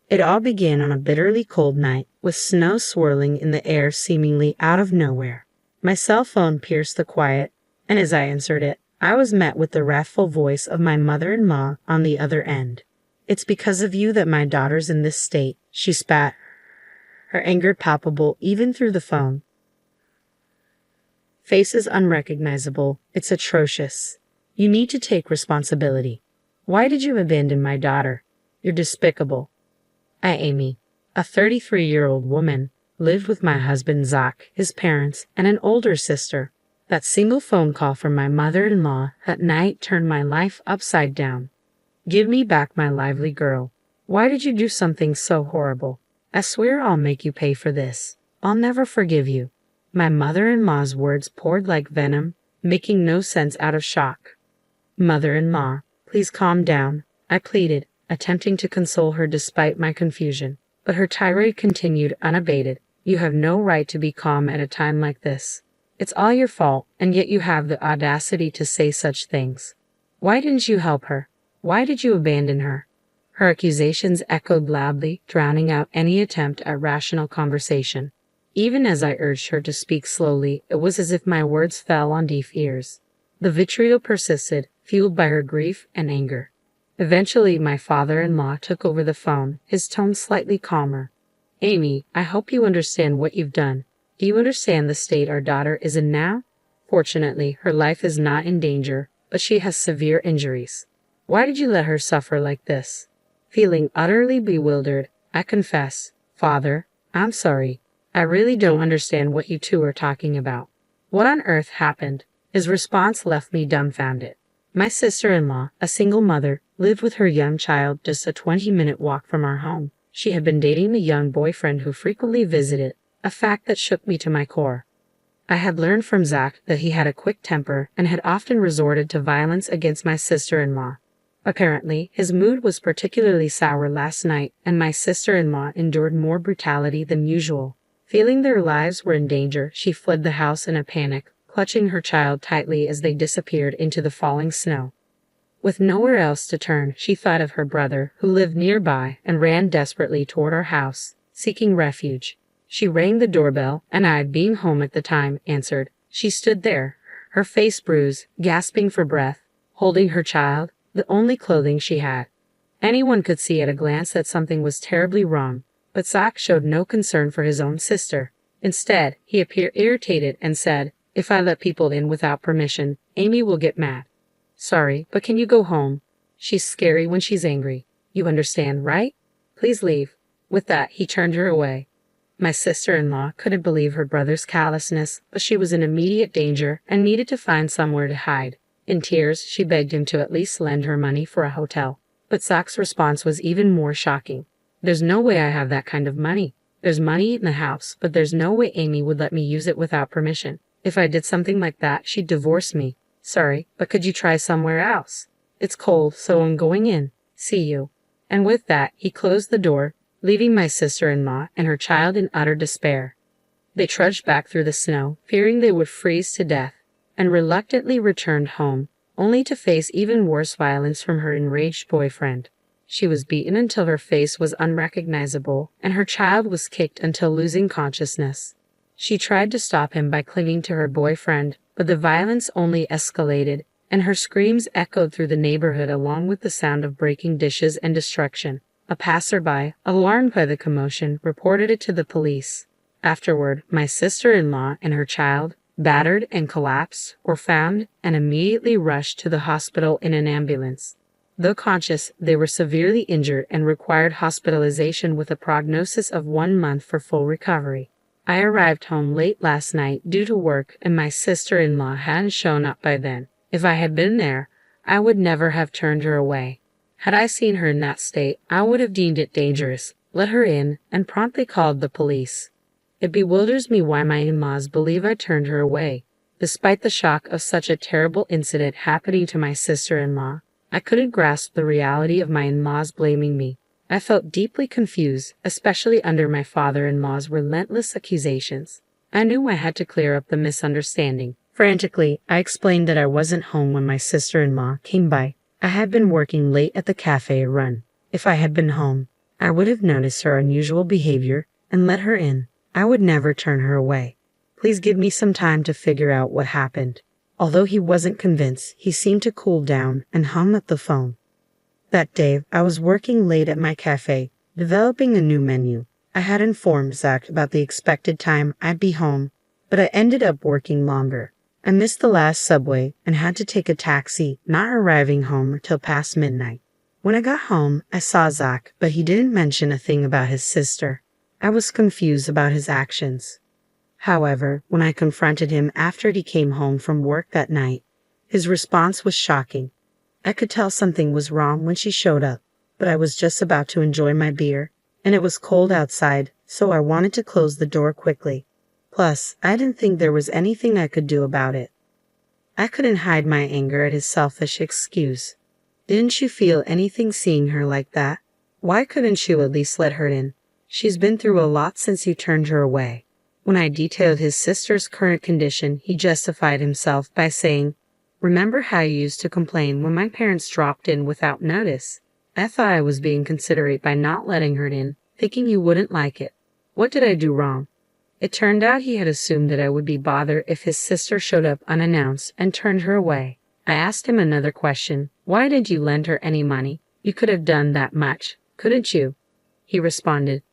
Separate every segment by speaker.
Speaker 1: It all began on a bitterly cold night, with snow swirling in the air seemingly out of nowhere. My cell phone pierced the quiet, and as I answered it, I was met with the wrathful voice of my mother-in-law on the other end. "It's because of you that my daughter's in this state," she spat, her anger palpable even through the phone. Face is unrecognizable. It's atrocious. You need to take responsibility. Why did you abandon my daughter? You're despicable. Amy, a 33-year-old woman, lived with my husband Zach, his parents, and an older sister. That single phone call from my mother-in-law that night turned my life upside down. Give me back my lively girl. Why did you do something so horrible? I swear I'll make you pay for this. I'll never forgive you. My mother-in-law's words poured like venom, making no sense out of shock. Mother-in-law, please calm down, I pleaded, attempting to console her despite my confusion. But her tirade continued unabated. You have no right to be calm at a time like this. It's all your fault, and yet you have the audacity to say such things. Why didn't you help her? Why did you abandon her? Her accusations echoed loudly, drowning out any attempt at rational conversation. Even as I urged her to speak slowly, it was as if my words fell on deaf ears. The vitriol persisted, fueled by her grief and anger. Eventually, my father-in-law took over the phone, his tone slightly calmer. Amy, I hope you understand what you've done. Do you understand the state our daughter is in now? Fortunately, her life is not in danger, but she has severe injuries. Why did you let her suffer like this? Feeling utterly bewildered, I confess, Father, I'm sorry. I really don't understand what you two are talking about. What on earth happened? His response left me dumbfounded. My sister-in-law, a single mother, lived with her young child just a 20-minute walk from our home. She had been dating the young boyfriend who frequently visited, a fact that shook me to my core. I had learned from Zach that he had a quick temper and had often resorted to violence against my sister-in-law. Apparently, his mood was particularly sour last night, and my sister-in-law endured more brutality than usual. Feeling their lives were in danger, she fled the house in a panic, clutching her child tightly as they disappeared into the falling snow. With nowhere else to turn, she thought of her brother, who lived nearby, and ran desperately toward our house, seeking refuge. She rang the doorbell, and I, being home at the time, answered. She stood there, her face bruised, gasping for breath, holding her child, the only clothing she had. Anyone could see at a glance that something was terribly wrong, but Zach showed no concern for his own sister. Instead, he appeared irritated and said, "If I let people in without permission, Amy will get mad." "Sorry, but can you go home? She's scary when she's angry. You understand, right? Please leave." With that, he turned her away. My sister-in-law couldn't believe her brother's callousness, but she was in immediate danger and needed to find somewhere to hide. In tears, she begged him to at least lend her money for a hotel. But Zach's response was even more shocking. "There's no way I have that kind of money. There's money in the house, but there's no way Amy would let me use it without permission. If I did something like that, she'd divorce me. Sorry, but could you try somewhere else? It's cold, so I'm going in. See you." And with that, he closed the door, leaving my sister-in-law and her child in utter despair. They trudged back through the snow, fearing they would freeze to death, and reluctantly returned home, only to face even worse violence from her enraged boyfriend. She was beaten until her face was unrecognizable, and her child was kicked until losing consciousness. She tried to stop him by clinging to her boyfriend, but the violence only escalated, and her screams echoed through the neighborhood along with the sound of breaking dishes and destruction. A passerby, alarmed by the commotion, reported it to the police. Afterward, my sister-in-law and her child, battered and collapsed, were found and immediately rushed to the hospital in an ambulance. Though conscious, they were severely injured and required hospitalization with a prognosis of 1 month for full recovery. I arrived home late last night due to work, and my sister-in-law hadn't shown up by then. If I had been there, I would never have turned her away. Had I seen her in that state, I would have deemed it dangerous, let her in, and promptly called the police. It bewilders me why my in-laws believe I turned her away. Despite the shock of such a terrible incident happening to my sister-in-law, I couldn't grasp the reality of my in-laws blaming me. I felt deeply confused, especially under my father-in-law's relentless accusations. I knew I had to clear up the misunderstanding. Frantically, I explained that I wasn't home when my sister-in-law came by. I had been working late at the cafe run. If I had been home, I would have noticed her unusual behavior and let her in. I would never turn her away. Please give me some time to figure out what happened. Although he wasn't convinced, he seemed to cool down and hung up the phone. That day, I was working late at my cafe, developing a new menu. I had informed Zach about the expected time I'd be home, but I ended up working longer. I missed the last subway and had to take a taxi, not arriving home till past midnight. When I got home, I saw Zach, but he didn't mention a thing about his sister. I was confused about his actions. However, when I confronted him after he came home from work that night, his response was shocking. I could tell something was wrong when she showed up, but I was just about to enjoy my beer, and it was cold outside, so I wanted to close the door quickly. Plus, I didn't think there was anything I could do about it. I couldn't hide my anger at his selfish excuse. Didn't you feel anything seeing her like that? Why couldn't you at least let her in? She's been through a lot since you turned her away. When I detailed his sister's current condition, he justified himself by saying, "Remember how you used to complain when my parents dropped in without notice? I thought I was being considerate by not letting her in, thinking you wouldn't like it. What did I do wrong?" It turned out he had assumed that I would be bothered if his sister showed up unannounced and turned her away. I asked him another question. "Why did you lend her any money? You could have done that much, couldn't you?" He responded,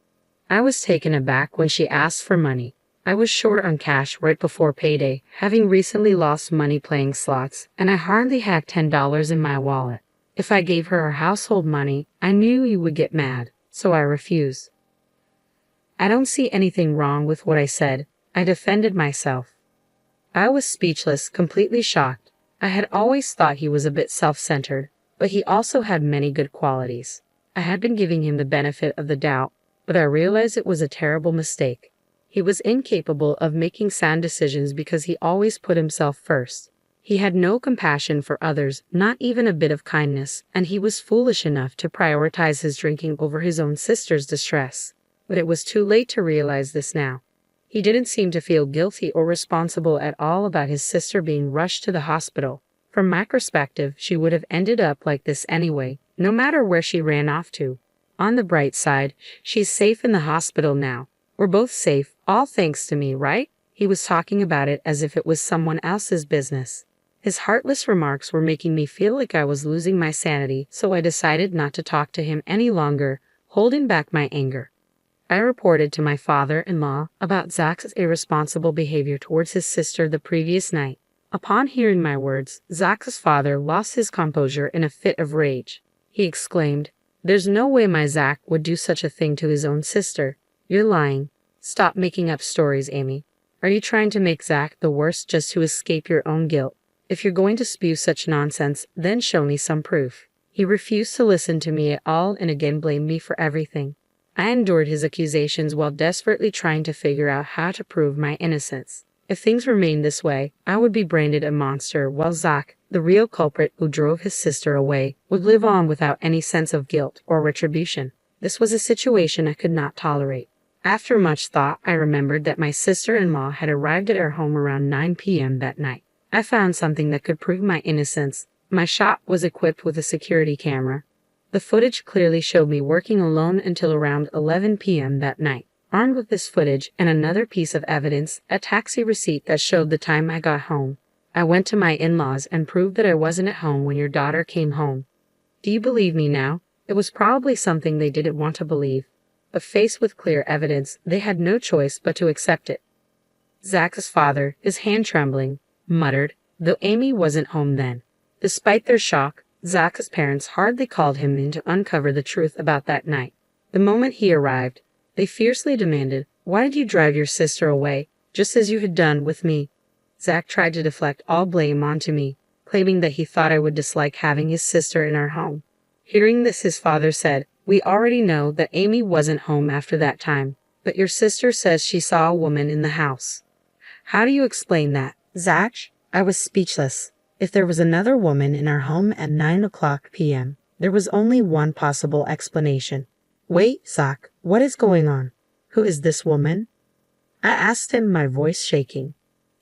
Speaker 1: "I was taken aback when she asked for money. I was short on cash right before payday, having recently lost money playing slots, and I hardly had $10 in my wallet. If I gave her household money, I knew you would get mad, so I refused." I don't see anything wrong with what I said. I defended myself. I was speechless, completely shocked. I had always thought he was a bit self-centered, but he also had many good qualities. I had been giving him the benefit of the doubt, but I realized it was a terrible mistake. He was incapable of making sound decisions because he always put himself first. He had no compassion for others, not even a bit of kindness, and he was foolish enough to prioritize his drinking over his own sister's distress. But it was too late to realize this now. He didn't seem to feel guilty or responsible at all about his sister being rushed to the hospital. From my perspective, she would have ended up like this anyway, no matter where she ran off to. On the bright side, she's safe in the hospital now. We're both safe, all thanks to me, right? He was talking about it as if it was someone else's business. His heartless remarks were making me feel like I was losing my sanity, so I decided not to talk to him any longer, holding back my anger. I reported to my father-in-law about Zach's irresponsible behavior towards his sister the previous night. Upon hearing my words, Zach's father lost his composure in a fit of rage. He exclaimed, "There's no way my Zach would do such a thing to his own sister. You're lying. Stop making up stories, Amy. Are you trying to make Zach the worst just to escape your own guilt? If you're going to spew such nonsense, then show me some proof." He refused to listen to me at all and again blamed me for everything. I endured his accusations while desperately trying to figure out how to prove my innocence. If things remained this way, I would be branded a monster, while Zach, the real culprit who drove his sister away, would live on without any sense of guilt or retribution. This was a situation I could not tolerate. After much thought, I remembered that my sister-in-law had arrived at our home around 9 p.m. that night. I found something that could prove my innocence. My shop was equipped with a security camera. The footage clearly showed me working alone until around 11 p.m. that night. Armed with this footage and another piece of evidence, a taxi receipt that showed the time I got home, I went to my in-laws and proved that I wasn't at home when your daughter came home. Do you believe me now? It was probably something they didn't want to believe, but faced with clear evidence, they had no choice but to accept it. Zach's father, his hand trembling, muttered, though Amy wasn't home then. Despite their shock, Zach's parents hardly called him in to uncover the truth about that night. The moment he arrived, they fiercely demanded, "Why did you drive your sister away, just as you had done with me?" Zach tried to deflect all blame onto me, claiming that he thought I would dislike having his sister in our home. Hearing this, his father said, "We already know that Amy wasn't home after that time, but your sister says she saw a woman in the house. How do you explain that?" Zach, I was speechless. If there was another woman in our home at 9 p.m., there was only one possible explanation. "Wait, Zach, what is going on? Who is this woman?" I asked him, my voice shaking.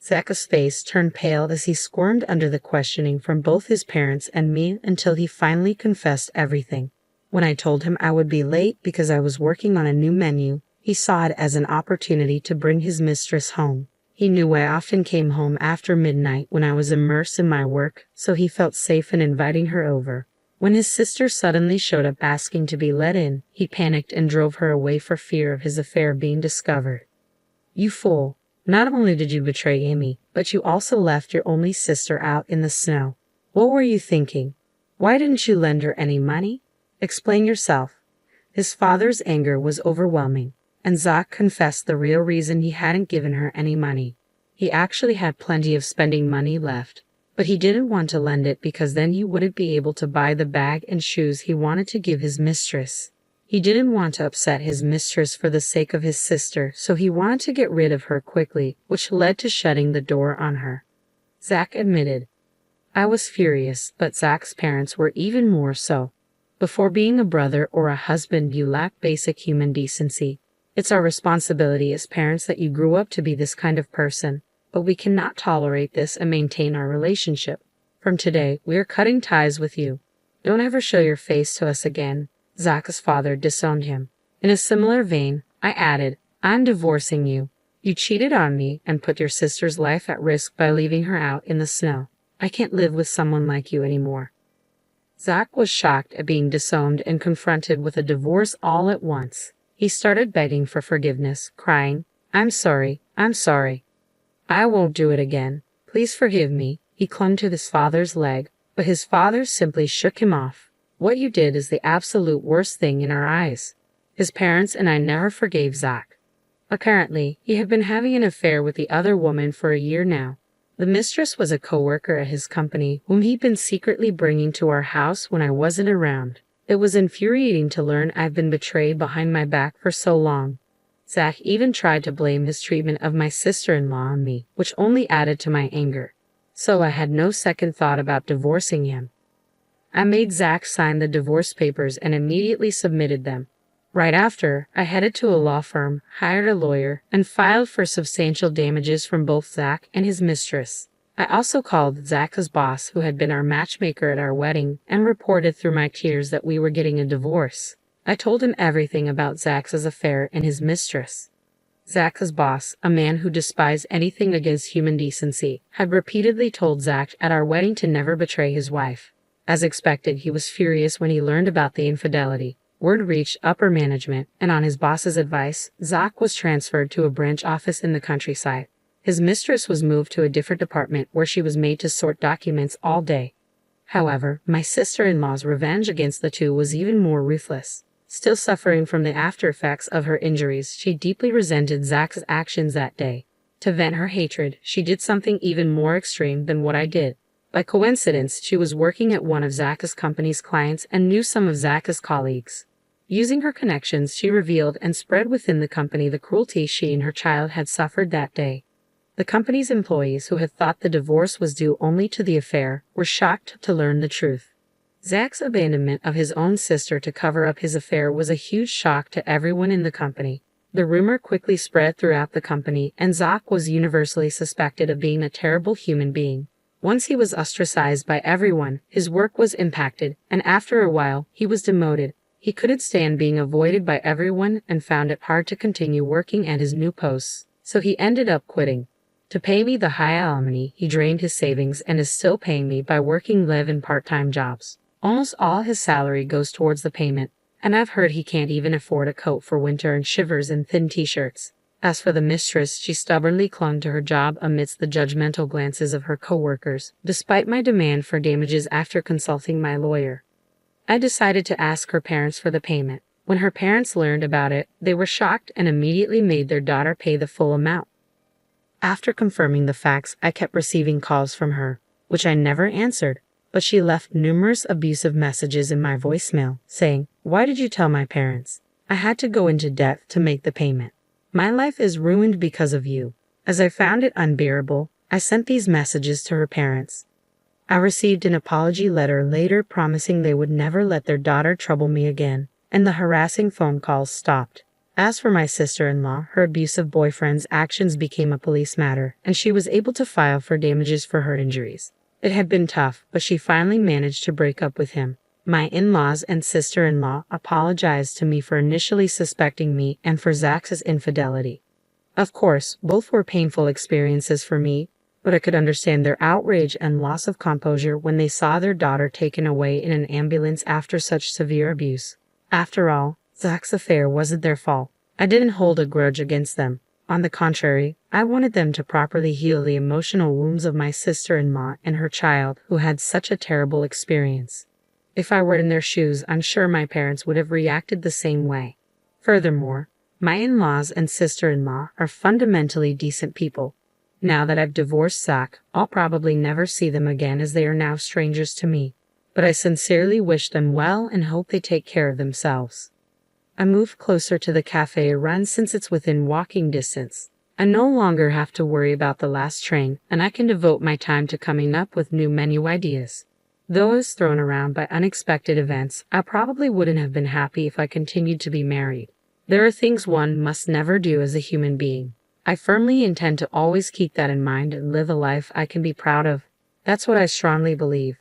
Speaker 1: Zach's face turned pale as he squirmed under the questioning from both his parents and me until he finally confessed everything. When I told him I would be late because I was working on a new menu, he saw it as an opportunity to bring his mistress home. He knew I often came home after midnight when I was immersed in my work, so he felt safe in inviting her over. When his sister suddenly showed up asking to be let in, he panicked and drove her away for fear of his affair being discovered. You fool. Not only did you betray Amy, but you also left your only sister out in the snow. What were you thinking? Why didn't you lend her any money? Explain yourself. His father's anger was overwhelming, and Zach confessed the real reason he hadn't given her any money. He actually had plenty of spending money left, but he didn't want to lend it because then he wouldn't be able to buy the bag and shoes he wanted to give his mistress. He didn't want to upset his mistress for the sake of his sister, so he wanted to get rid of her quickly, which led to shutting the door on her. Zach admitted. I was furious, but Zach's parents were even more so. Before being a brother or a husband, you lack basic human decency. It's our responsibility as parents that you grew up to be this kind of person, but we cannot tolerate this and maintain our relationship. From today, we are cutting ties with you. Don't ever show your face to us again. Zach's father disowned him. In a similar vein, I added, I'm divorcing you. You cheated on me and put your sister's life at risk by leaving her out in the snow. I can't live with someone like you anymore. Zach was shocked at being disowned and confronted with a divorce all at once. He started begging for forgiveness, crying, I'm sorry, I'm sorry. I won't do it again. Please forgive me. He clung to his father's leg, but his father simply shook him off. What you did is the absolute worst thing in our eyes. His parents and I never forgave Zach. Apparently, he had been having an affair with the other woman for a year now. The mistress was a co-worker at his company whom he'd been secretly bringing to our house when I wasn't around. It was infuriating to learn I've been betrayed behind my back for so long. Zach even tried to blame his treatment of my sister-in-law on me, which only added to my anger. So I had no second thought about divorcing him. I made Zach sign the divorce papers and immediately submitted them. Right after, I headed to a law firm, hired a lawyer, and filed for substantial damages from both Zach and his mistress. I also called Zach's boss, who had been our matchmaker at our wedding, and reported through my tears that we were getting a divorce. I told him everything about Zach's affair and his mistress. Zach's boss, a man who despised anything against human decency, had repeatedly told Zach at our wedding to never betray his wife. As expected, he was furious when he learned about the infidelity. Word reached upper management, and on his boss's advice, Zach was transferred to a branch office in the countryside. His mistress was moved to a different department where she was made to sort documents all day. However, my sister-in-law's revenge against the two was even more ruthless. Still suffering from the after-effects of her injuries, she deeply resented Zach's actions that day. To vent her hatred, she did something even more extreme than what I did. By coincidence, she was working at one of Zach's company's clients and knew some of Zach's colleagues. Using her connections, she revealed and spread within the company the cruelty she and her child had suffered that day. The company's employees, who had thought the divorce was due only to the affair, were shocked to learn the truth. Zach's abandonment of his own sister to cover up his affair was a huge shock to everyone in the company. The rumor quickly spread throughout the company, and Zach was universally suspected of being a terrible human being. Once he was ostracized by everyone, his work was impacted, and after a while, he was demoted. He couldn't stand being avoided by everyone and found it hard to continue working at his new posts, so he ended up quitting. To pay me the high alimony, he drained his savings and is still paying me by working live and part-time jobs. Almost all his salary goes towards the payment, and I've heard he can't even afford a coat for winter and shivers in thin t-shirts. As for the mistress, she stubbornly clung to her job amidst the judgmental glances of her co-workers, despite my demand for damages after consulting my lawyer. I decided to ask her parents for the payment. When her parents learned about it, they were shocked and immediately made their daughter pay the full amount. After confirming the facts, I kept receiving calls from her, which I never answered, but she left numerous abusive messages in my voicemail, saying, "Why did you tell my parents? I had to go into debt to make the payment. My life is ruined because of you." As I found it unbearable, I sent these messages to her parents. I received an apology letter later promising they would never let their daughter trouble me again, and the harassing phone calls stopped. As for my sister-in-law, her abusive boyfriend's actions became a police matter, and she was able to file for damages for her injuries. It had been tough, but she finally managed to break up with him. My in-laws and sister-in-law apologized to me for initially suspecting me and for Zach's infidelity. Of course, both were painful experiences for me, but I could understand their outrage and loss of composure when they saw their daughter taken away in an ambulance after such severe abuse. After all, Zach's affair wasn't their fault. I didn't hold a grudge against them. On the contrary, I wanted them to properly heal the emotional wounds of my sister-in-law and her child who had such a terrible experience. If I were in their shoes, I'm sure my parents would have reacted the same way. Furthermore, my in-laws and sister-in-law are fundamentally decent people. Now that I've divorced Zach, I'll probably never see them again as they are now strangers to me. But I sincerely wish them well and hope they take care of themselves. I moved closer to the cafe to run since it's within walking distance. I no longer have to worry about the last train, and I can devote my time to coming up with new menu ideas. Though I was thrown around by unexpected events, I probably wouldn't have been happy if I continued to be married. There are things one must never do as a human being. I firmly intend to always keep that in mind and live a life I can be proud of. That's what I strongly believe.